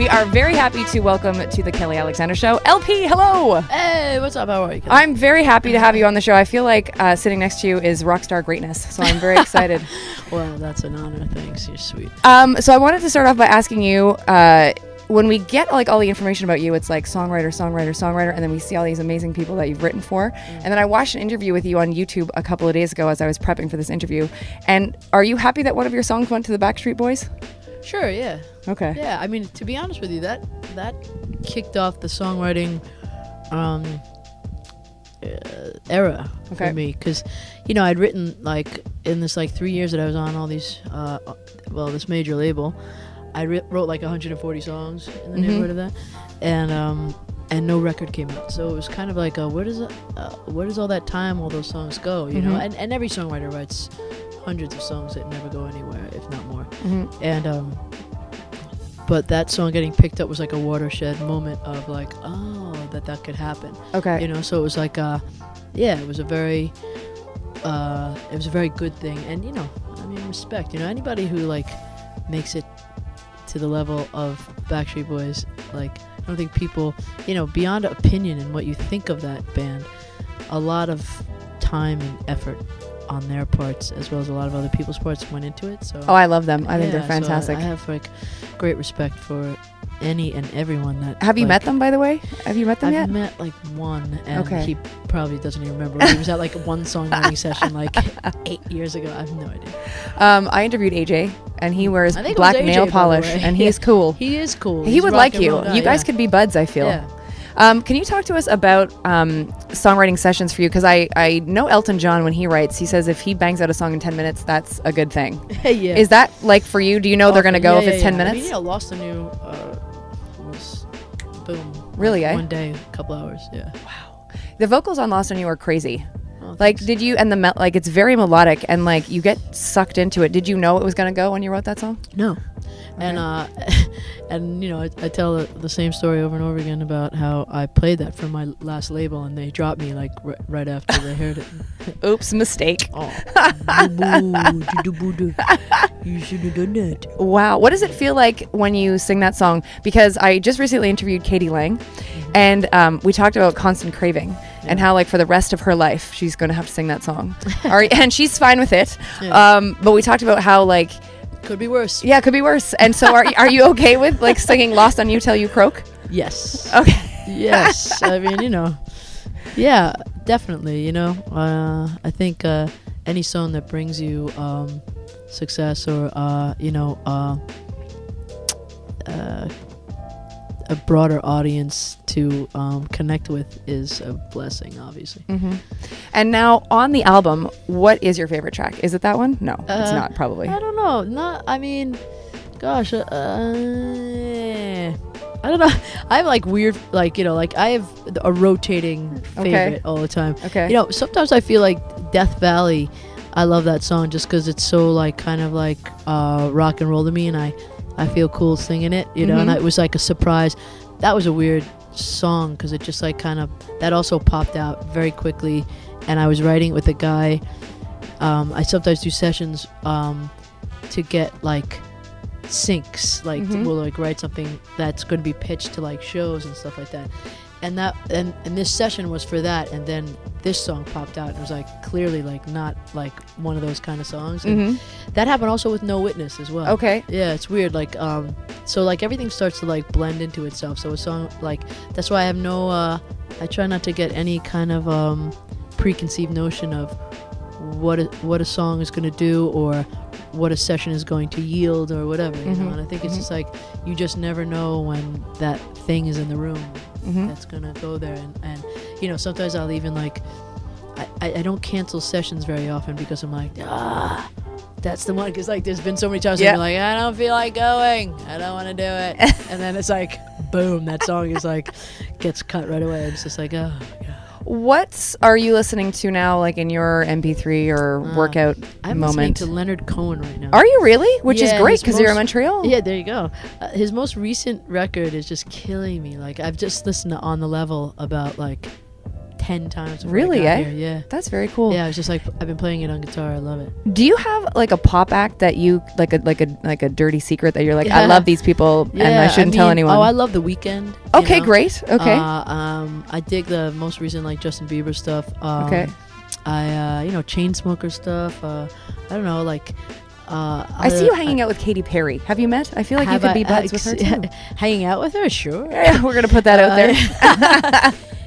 We are very happy to welcome to the Kelly Alexander Show, LP. Hello. Hey, what's up? How are you? Kelly? I'm very happy to have you on the show. I feel like sitting next to you is rock star greatness, so I'm very excited. Well, that's an honor. Thanks. You're sweet. So I wanted to start off by asking you, when we get like all the information about you, it's like songwriter, and then we see all these amazing people that you've written for. And then I watched an interview with you on YouTube a couple of days ago as I was prepping for this interview. And are you happy that one of your songs went to the Backstreet Boys? Sure, yeah. Okay. Yeah, I mean, to be honest with you, that kicked off the songwriting era for me, because I'd written like in this like 3 years that I was on all these this major label, I wrote like 140 songs in the neighborhood of that, and no record came out. So it was kind of like, where does all that time, all those songs go? You know, and every songwriter writes hundreds of songs that never go anywhere, if not more. And but that song getting picked up was like a watershed moment of like, that could happen. Okay. So it was like, it was a very good thing, and I mean, respect. Anybody who like makes it to the level of Backstreet Boys, like, I don't think people, beyond opinion and what you think of that band, a lot of time and effort on their parts, as well as a lot of other people's parts, went into it. So I love them. I think they're fantastic. So I have like great respect for any and everyone that. Have you met them, by the way? Have you met them yet? I've met like one, and he probably doesn't even remember. He was at like one songwriting session like 8 years ago. I have no idea. I interviewed AJ, and he wears black AJ, nail polish, and he's cool. He is cool. He would like you. You guys could be buds, I feel. Yeah. Can you talk to us about songwriting sessions for you? Because I know Elton John, when he writes, he says if he bangs out a song in 10 minutes, that's a good thing. Yeah. Is that like for you? Do you know they're going to go if it's 10 minutes? I mean, Lost and New was boom. Really, like, one day, a couple hours, yeah. Wow. The vocals on Lost and You are crazy. Oh, like, did you, and like, it's very melodic, and like, you get sucked into it. Did you know it was going to go when you wrote that song? No. Okay. And I tell the same story over and over again about how I played that for my last label, and they dropped me like right after they heard it. Oops, mistake. Oh. You should have done that. Wow. What does it feel like when you sing that song? Because I just recently interviewed Katie Lang, and we talked about constant craving. Yeah. And how, like, for the rest of her life, she's going to have to sing that song. And she's fine with it. Yeah. But we talked about how, like... Could be worse. Yeah, could be worse. And so are you okay with, like, singing Lost on You Till You Croak? Yes. Okay. Yes. I mean, yeah, definitely, I think any song that brings you success or, a broader audience to connect with is a blessing, obviously. And now on the album, what is your favorite track? Is it that one? No, it's not, probably. I don't know. I mean, gosh, I don't know. I have like weird, like, I have a rotating favorite all the time. Okay. Sometimes I feel like Death Valley, I love that song just because it's so like kind of like rock and roll to me, and I feel cool singing it, and it was like a surprise. That was a weird song because it just like kind of, that also popped out very quickly, and I was writing with a guy. I sometimes do sessions to get like syncs, like we'll like write something that's going to be pitched to like shows and stuff like that. And this session was for that, and then this song popped out and it was like clearly like not like one of those kind of songs. And that happened also with No Witness as well. Okay. Yeah, it's weird, like so like everything starts to like blend into itself. So a song like, that's why I have no I try not to get any kind of preconceived notion of what a song is going to do or what a session is going to yield or whatever, and I think it's just like you just never know when that thing is in the room that's gonna go there, and sometimes I'll even like I don't cancel sessions very often because I'm like, that's the one, because like there's been so many times I'm like, I don't feel like going, I don't want to do it, and then it's like boom, that song is like gets cut right away. It's just like, oh my God. What are you listening to now, like in your MP3 or workout I'm moment? listening to Leonard Cohen right now. Are you really? Which is great because you're in Montreal. Yeah, there you go. His most recent record is just killing me. Like, I've just listened to On the Level about like 10 times. Really? Yeah. That's very cool. Yeah, I was just like, I've been playing it on guitar. I love it. Do you have like a pop act that you like a dirty secret that you're like, I love these people and I shouldn't tell anyone? Oh, I love The Weeknd. Okay, great. Okay. I dig the most recent like Justin Bieber stuff. Okay. I Chainsmoker stuff. I don't know, like. I see you hanging out with Katy Perry. Have you met? I feel like you could be buds with her too. Hanging out with her, sure. Yeah, we're gonna put that out there.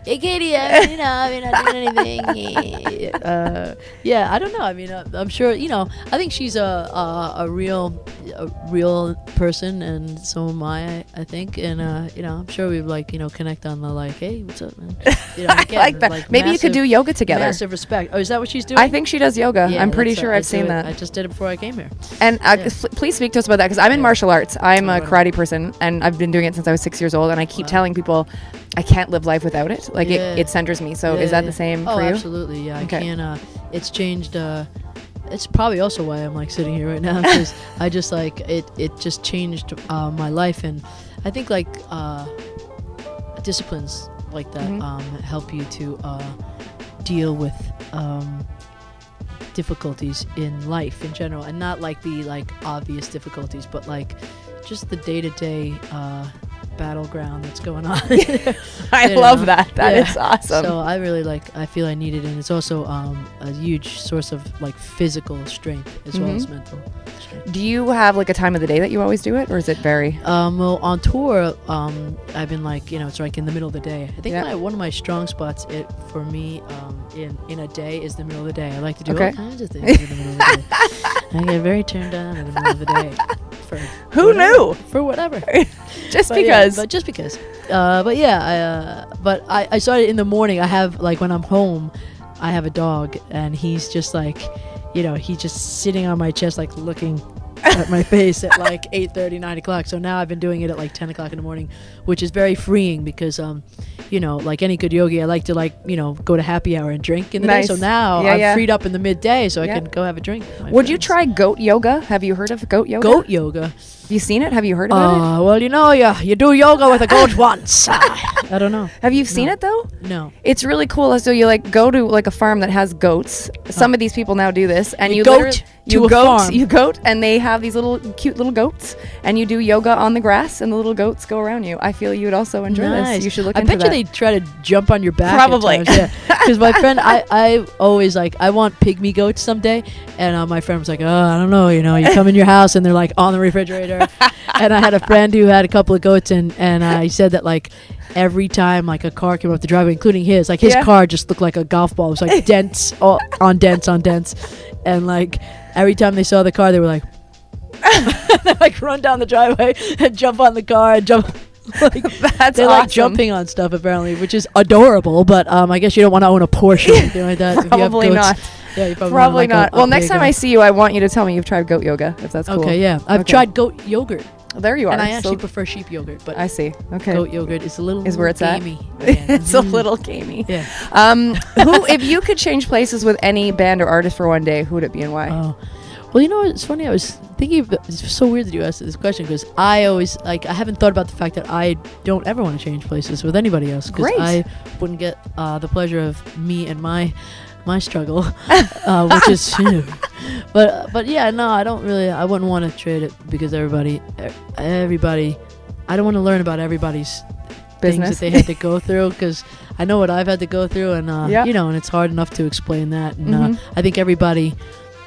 Hey Katy, I'm not doing anything. Yeah, I don't know. I mean, I'm sure. I think she's a real person, and so am I think. And I'm sure we like connect on the like, hey, what's up, man? Again, I like that. Like maybe you could do yoga together. Massive respect. Oh, is that what she's doing? I think she does yoga. Yeah, I'm pretty sure I've seen that. I just did it before I came here. And please speak to us about that, because I'm in martial arts. I'm a karate person, and I've been doing it since I was 6 years old. And I keep telling people, I can't live life without it. Like it centers me. So is that the same for you? Oh, absolutely. Yeah, okay. I can't. It's changed. It's probably also why I'm like sitting here right now, because I just like it just changed my life. And I think like disciplines like that help you to deal with difficulties in life in general, and not like the like obvious difficulties, but like just the day-to-day battleground that's going on. I love that. That is awesome. So I feel I need it, and it's also a huge source of like physical strength as well as mental strength. Do you have like a time of the day that you always do it, or is it vary? Well, on tour, I've been like, it's like in the middle of the day. I think one of my strong spots for me in a day is the middle of the day. I like to do all kinds of things in the middle of the day. I get very turned on in the middle of the day. Who knew? For whatever. Just because. Yeah, but just because. But I started in the morning. I have like when I'm home, I have a dog, and he's just like, he's just sitting on my chest, like looking at my face at like 8:30, 9 o'clock. So now I've been doing it at like 10 o'clock in the morning, which is very freeing because, like any good yogi, I like to like, go to happy hour and drink in the day. So now I'm freed up in the midday, so I can go have a drink. Would you try goat yoga? Have you heard of goat yoga? Goat yoga. Have you seen it? Have you heard about it? Well, you do yoga with a goat once. I don't know. Have you seen it though? No. It's really cool. So you like go to like a farm that has goats. Some of these people now do this, and you goat to a farm. You goat, and they have these little cute little goats, and you do yoga on the grass, and the little goats go around you. I feel you would also enjoy this. You should look into that. I bet you they try to jump on your back. Probably. Because my friend, I always like, I want pygmy goats someday, and my friend was like, I don't know, you come in your house and they're like on the refrigerator. And I had a friend who had a couple of goats, and he said that like every time like a car came up the driveway, including his, like his car just looked like a golf ball. It was like dents on dents on dents, and like every time they saw the car, they were like, they like run down the driveway and jump on the car and jump. Like, that's they're awesome. Like jumping on stuff apparently, which is adorable. But I guess you don't want to own a Porsche or anything like that. Probably if you have not. Yeah, you probably not. Well, next time I see you, I want you to tell me you've tried goat yoga, if that's cool. Okay, yeah. I've tried goat yogurt. There you are. And I actually prefer sheep yogurt, but I see. Okay. Goat yogurt is where it's gamey. At. It's a little gamey. Yeah. Who, if you could change places with any band or artist for one day, who would it be and why? Oh. Well, it's funny. I was thinking, it's so weird that you asked this question, because I always, I haven't thought about the fact that I don't ever want to change places with anybody else. Great. I wouldn't get the pleasure of me and my struggle, which is, but yeah, no, I don't really, I wouldn't want to trade it, because everybody, I don't want to learn about everybody's business things that they had to go through, because I know what I've had to go through, and and it's hard enough to explain that, and I think everybody,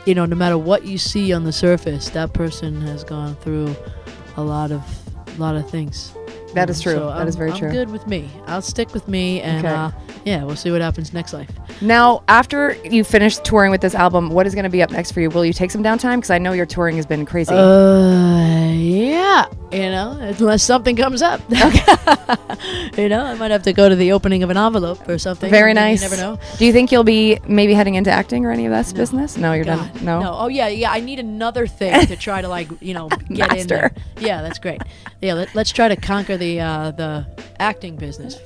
no matter what you see on the surface, that person has gone through a lot of things. That is true. So that is very true. I'm good with me. I'll stick with me, and we'll see what happens next life. Now, after you finish touring with this album, what is going to be up next for you? Will you take some downtime? Because I know your touring has been crazy. Yeah. Unless something comes up. Okay. I might have to go to the opening of an envelope or something. Very nice. You never know. Do you think you'll be maybe heading into acting or any of that business? No, you're done. No. Oh yeah. I need another thing to try to get in there. Yeah, that's great. Yeah, let's try to conquer the acting business.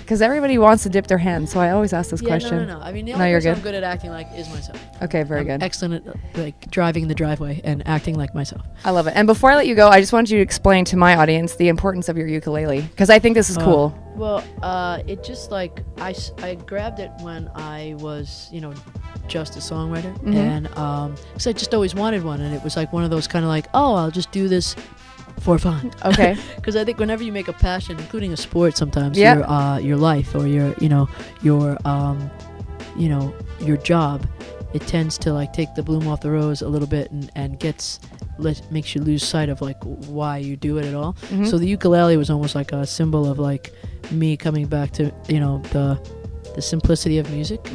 Because everybody wants to dip their hands, so I always ask this question. No. I mean, the only person I'm good at acting like is myself. Okay, very good. Excellent at like driving in the driveway and acting like myself. I love it. And before I let you go, I just want you to explain to my audience the importance of your ukulele, because I think this is cool. Well, it just like I grabbed it when I was, just a songwriter, and because I just always wanted one, and it was like one of those kind of like, oh, I'll just do this for fun. Okay. Because I think whenever you make a passion, including a sport, sometimes your life or your job, it tends to like take the bloom off the rose a little bit and makes you lose sight of like why you do it at all. So the ukulele was almost like a symbol of like me coming back to the simplicity of music,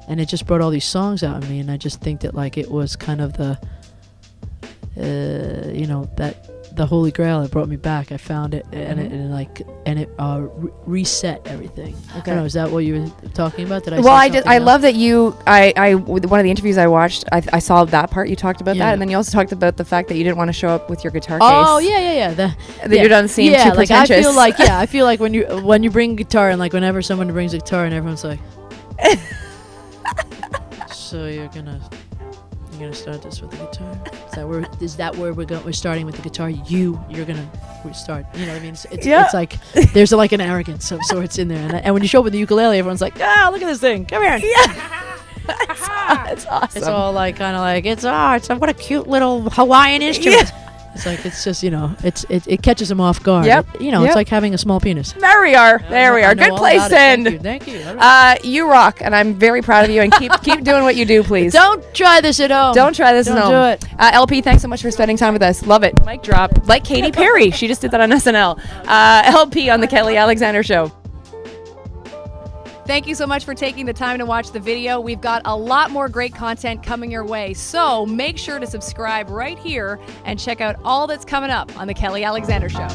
and it just brought all these songs out of me, and I just think that like it was kind of the the holy grail that brought me back. I found it, and it reset everything. Okay. I don't know, is that what you were talking about? Did I? Well, I love that you. I with one of the interviews I watched, I saw that part. You talked about that, and then you also talked about the fact that you didn't want to show up with your guitar case. Oh yeah. That you don't seem too pretentious. I feel like when you bring a guitar, and like whenever someone brings a guitar, and everyone's like, so you're gonna start this with the guitar? Is that where we're going? We're starting with the guitar. You're gonna start. You know what I mean? It's like there's like an arrogance of sorts in there, and when you show up with the ukulele, everyone's like, look at this thing. Come here. Yeah. It's awesome. It's all like kind of like it's what a cute little Hawaiian instrument. Yeah. It's like it's just it catches them off guard. Yep. It's like having a small penis. There we are. Good place to end. Thank you. You rock, and I'm very proud of you. And keep doing what you do, please. Don't try this at home. Don't try this at home. Don't do it. LP, thanks so much for spending time with us. Love it. Mic drop. Like Katy Perry, she just did that on SNL. LP on the Kelly Alexander Show. Thank you so much for taking the time to watch the video. We've got a lot more great content coming your way, so make sure to subscribe right here and check out all that's coming up on the Kelly Alexander Show.